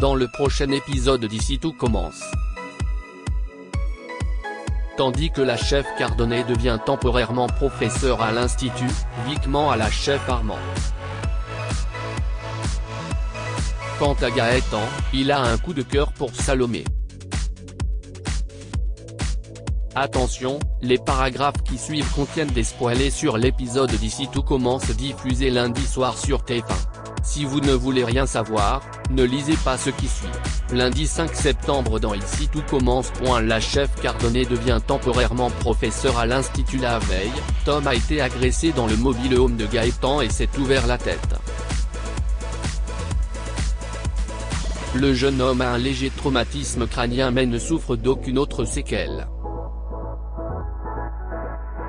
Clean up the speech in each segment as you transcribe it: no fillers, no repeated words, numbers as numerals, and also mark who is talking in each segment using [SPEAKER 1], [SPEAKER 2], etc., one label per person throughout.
[SPEAKER 1] dans le prochain épisode d'Ici tout commence. Tandis que la chef Cardonnet devient temporairement professeur à l'Institut, Vic ment à la chef Armand. Quant à Gaëtan, il a un coup de cœur pour Salomé. Attention, les paragraphes qui suivent contiennent des spoilers sur l'épisode d'Ici tout commence diffusé lundi soir sur TF1. Si vous ne voulez rien savoir, ne lisez pas ce qui suit. Lundi 5 septembre dans Ici tout commence. La chef Cardonnet devient temporairement professeur à l'Institut. La veille, Tom a été agressé dans le mobile home de Gaëtan et s'est ouvert la tête. Le jeune homme a un léger traumatisme crânien mais ne souffre d'aucune autre séquelle.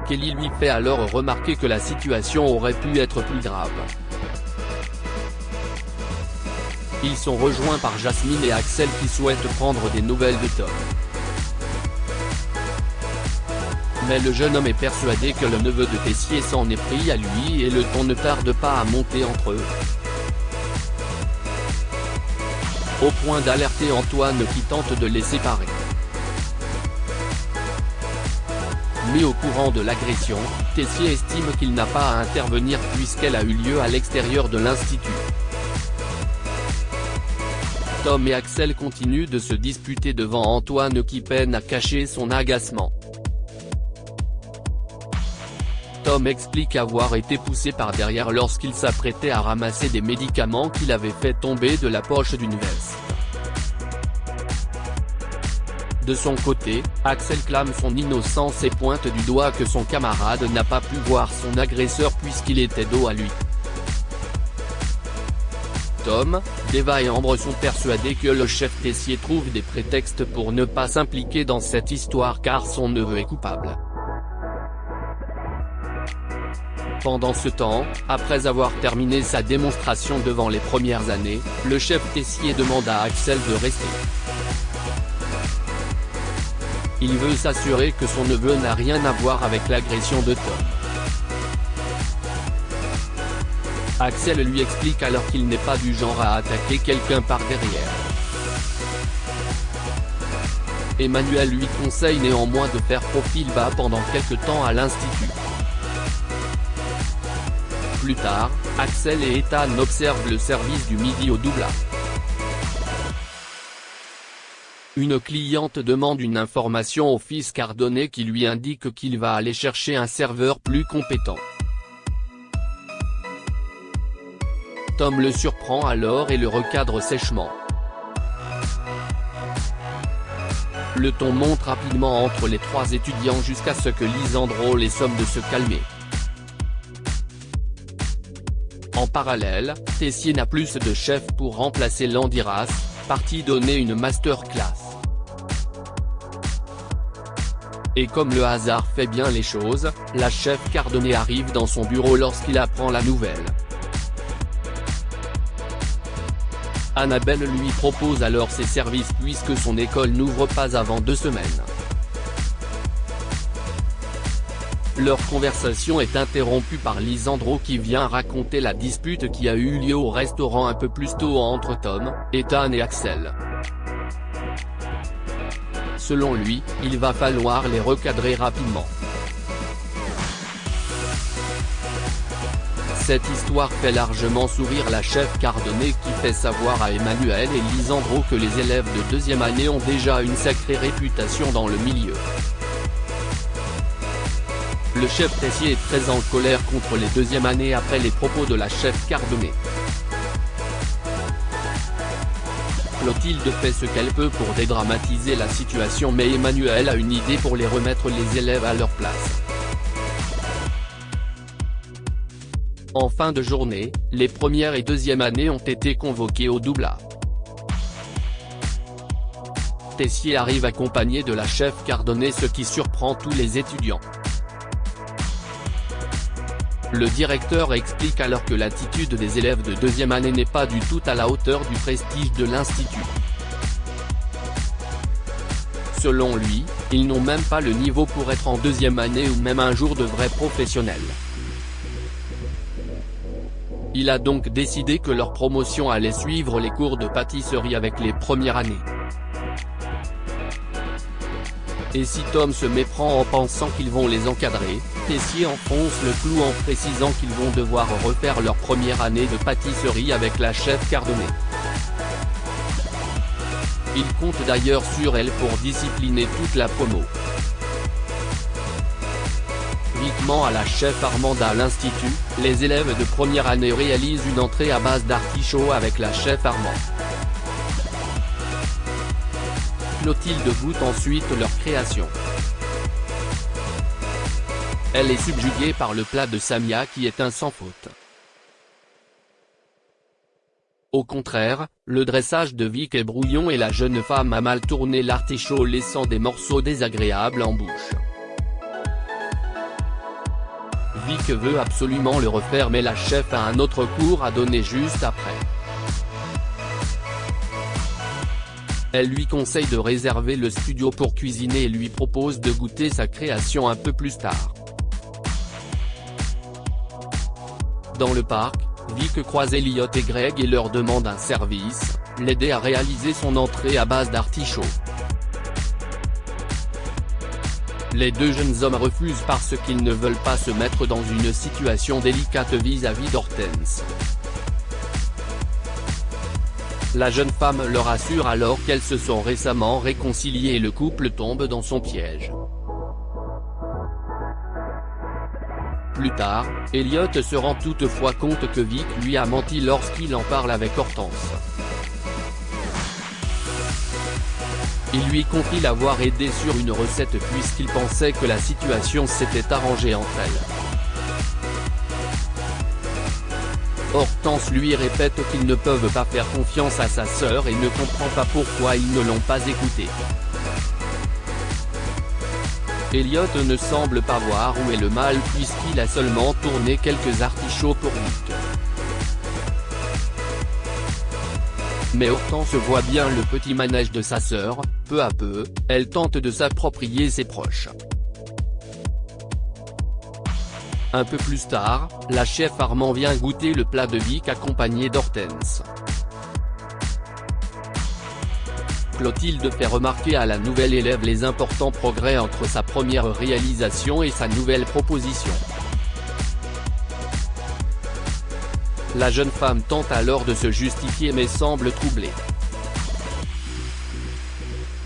[SPEAKER 1] Kelly lui fait alors remarquer que la situation aurait pu être plus grave. Ils sont rejoints par Jasmine et Axel qui souhaitent prendre des nouvelles de Tom. Mais le jeune homme est persuadé que le neveu de Tessier s'en est pris à lui et le ton ne tarde pas à monter entre eux. Au point d'alerter Antoine qui tente de les séparer. Mis au courant de l'agression, Tessier estime qu'il n'a pas à intervenir puisqu'elle a eu lieu à l'extérieur de l'Institut. Tom et Axel continuent de se disputer devant Antoine qui peine à cacher son agacement. Tom explique avoir été poussé par derrière lorsqu'il s'apprêtait à ramasser des médicaments qu'il avait fait tomber de la poche d'une veste. De son côté, Axel clame son innocence et pointe du doigt que son camarade n'a pas pu voir son agresseur puisqu'il était dos à lui. Tom, Deva et Ambre sont persuadés que le chef Tessier trouve des prétextes pour ne pas s'impliquer dans cette histoire car son neveu est coupable. Pendant ce temps, après avoir terminé sa démonstration devant les premières années, le chef Tessier demande à Axel de rester. Il veut s'assurer que son neveu n'a rien à voir avec l'agression de Tom. Axel lui explique alors qu'il n'est pas du genre à attaquer quelqu'un par derrière. Emmanuel lui conseille néanmoins de faire profil bas pendant quelque temps à l'Institut. Plus tard, Axel et Ethan observent le service du midi au Doubla. Une cliente demande une information au fils Cardonnet qui lui indique qu'il va aller chercher un serveur plus compétent. Tom le surprend alors et le recadre sèchement. Le ton monte rapidement entre les trois étudiants jusqu'à ce que Lisandro les somme de se calmer. En parallèle, Tessier n'a plus de chef pour remplacer Landiras, parti donner une masterclass. Et comme le hasard fait bien les choses, la chef Cardonnet arrive dans son bureau lorsqu'il apprend la nouvelle. Annabelle lui propose alors ses services puisque son école n'ouvre pas avant 2 semaines. Leur conversation est interrompue par Lisandro qui vient raconter la dispute qui a eu lieu au restaurant un peu plus tôt entre Tom, Ethan et Axel. Selon lui, il va falloir les recadrer rapidement. Cette histoire fait largement sourire la chef Cardonnet qui fait savoir à Emmanuel et Lisandro que les élèves de deuxième année ont déjà une sacrée réputation dans le milieu. Le chef Tessier est très en colère contre les deuxièmes années après les propos de la chef Cardonnet. Clotilde fait ce qu'elle peut pour dédramatiser la situation mais Emmanuel a une idée pour les remettre les élèves à leur place. En fin de journée, les premières et deuxième années ont été convoquées au Doubla. Tessier arrive accompagné de la chef Cardonnet ce qui surprend tous les étudiants. Le directeur explique alors que l'attitude des élèves de deuxième année n'est pas du tout à la hauteur du prestige de l'Institut. Selon lui, ils n'ont même pas le niveau pour être en deuxième année ou même un jour de vrais professionnels. Il a donc décidé que leur promotion allait suivre les cours de pâtisserie avec les premières années. Et si Tom se méprend en pensant qu'ils vont les encadrer, Tessier enfonce le clou en précisant qu'ils vont devoir refaire leur première année de pâtisserie avec la chef Cardonnay. Il compte d'ailleurs sur elle pour discipliner toute la promo. Vic ment à la chef Armanda à l'Institut, les élèves de première année réalisent une entrée à base d'artichaut avec la chef Armand. Clotilde goûte ensuite leur création. Elle est subjuguée par le plat de Samia qui est un sans faute. Au contraire, le dressage de Vic est brouillon et la jeune femme a mal tourné l'artichaut laissant des morceaux désagréables en bouche. Vic veut absolument le refaire mais la chef a un autre cours à donner juste après. Elle lui conseille de réserver le studio pour cuisiner et lui propose de goûter sa création un peu plus tard. Dans le parc, Vic croise Elliot et Greg et leur demande un service, l'aider à réaliser son entrée à base d'artichaut. Les deux jeunes hommes refusent parce qu'ils ne veulent pas se mettre dans une situation délicate vis-à-vis d'Hortense. La jeune femme leur assure alors qu'elles se sont récemment réconciliées et le couple tombe dans son piège. Plus tard, Elliot se rend toutefois compte que Vic lui a menti lorsqu'il en parle avec Hortense. Il lui confie l'avoir aidé sur une recette puisqu'il pensait que la situation s'était arrangée entre elles. Hortense lui répète qu'ils ne peuvent pas faire confiance à sa sœur et ne comprend pas pourquoi ils ne l'ont pas écoutée. Elliot ne semble pas voir où est le mal puisqu'il a seulement tourné quelques artichauts pour Vic. Mais Hortense voit bien le petit manège de sa sœur, peu à peu, elle tente de s'approprier ses proches. Un peu plus tard, la chef Armand vient goûter le plat de Vic accompagné d'Hortense. Clotilde fait remarquer à la nouvelle élève les importants progrès entre sa première réalisation et sa nouvelle proposition. La jeune femme tente alors de se justifier mais semble troublée.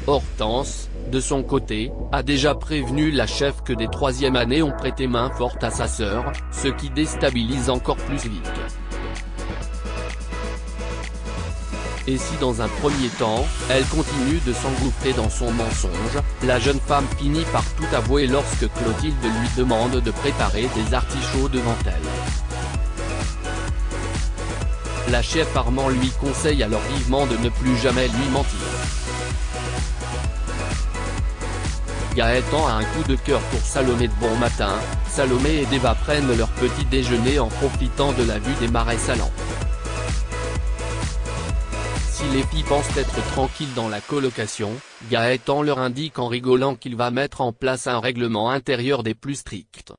[SPEAKER 1] Hortense, de son côté, a déjà prévenu la chef que des troisième années ont prêté main forte à sa sœur, ce qui déstabilise encore plus Vic. Et si dans un premier temps, elle continue de s'engouffrer dans son mensonge, la jeune femme finit par tout avouer lorsque Clotilde lui demande de préparer des artichauts devant elle. La chef Armand lui conseille alors vivement de ne plus jamais lui mentir. Gaëtan a un coup de cœur pour Salomé de bon matin, Salomé et Deva prennent leur petit déjeuner en profitant de la vue des marais salants. Si les filles pensent être tranquilles dans la colocation, Gaëtan leur indique en rigolant qu'il va mettre en place un règlement intérieur des plus stricts.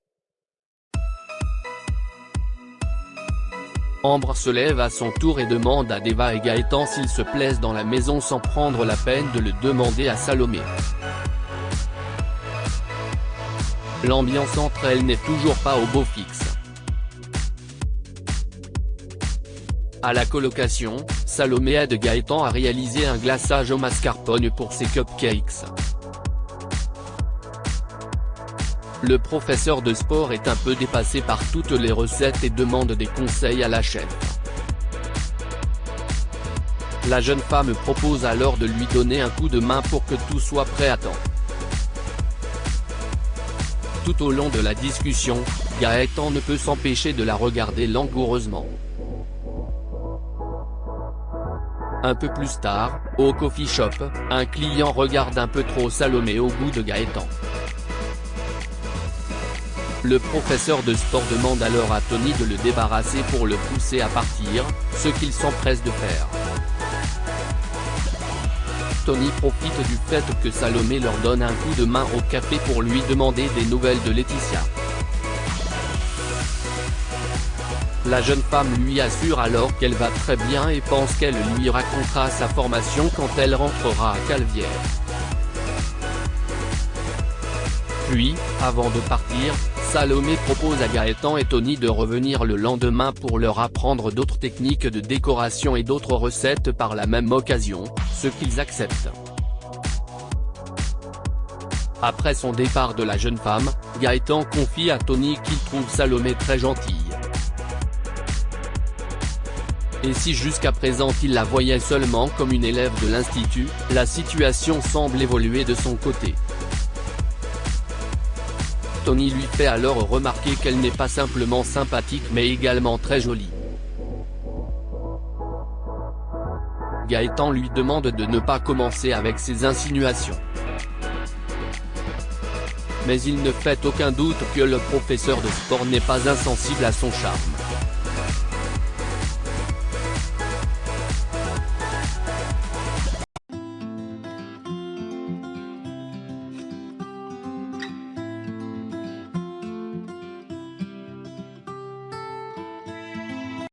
[SPEAKER 1] Ambre se lève à son tour et demande à Deva et Gaëtan s'ils se plaisent dans la maison sans prendre la peine de le demander à Salomé. L'ambiance entre elles n'est toujours pas au beau fixe. À la colocation, Salomé aide Gaëtan à réaliser un glaçage au mascarpone pour ses cupcakes. Le professeur de sport est un peu dépassé par toutes les recettes et demande des conseils à la chef. La jeune femme propose alors de lui donner un coup de main pour que tout soit prêt à temps. Tout au long de la discussion, Gaëtan ne peut s'empêcher de la regarder langoureusement. Un peu plus tard, au coffee shop, un client regarde un peu trop Salomé au goût de Gaëtan. Le professeur de sport demande alors à Tony de le débarrasser pour le pousser à partir, ce qu'il s'empresse de faire. Tony profite du fait que Salomé leur donne un coup de main au café pour lui demander des nouvelles de Laetitia. La jeune femme lui assure alors qu'elle va très bien et pense qu'elle lui racontera sa formation quand elle rentrera à Caluire. Puis, avant de partir, Salomé propose à Gaëtan et Tony de revenir le lendemain pour leur apprendre d'autres techniques de décoration et d'autres recettes par la même occasion, ce qu'ils acceptent. Après son départ de la jeune femme, Gaëtan confie à Tony qu'il trouve Salomé très gentille. Et si jusqu'à présent il la voyait seulement comme une élève de l'institut, la situation semble évoluer de son côté. Tony lui fait alors remarquer qu'elle n'est pas simplement sympathique mais également très jolie. Gaëtan lui demande de ne pas commencer avec ses insinuations. Mais il ne fait aucun doute que le professeur de sport n'est pas insensible à son charme.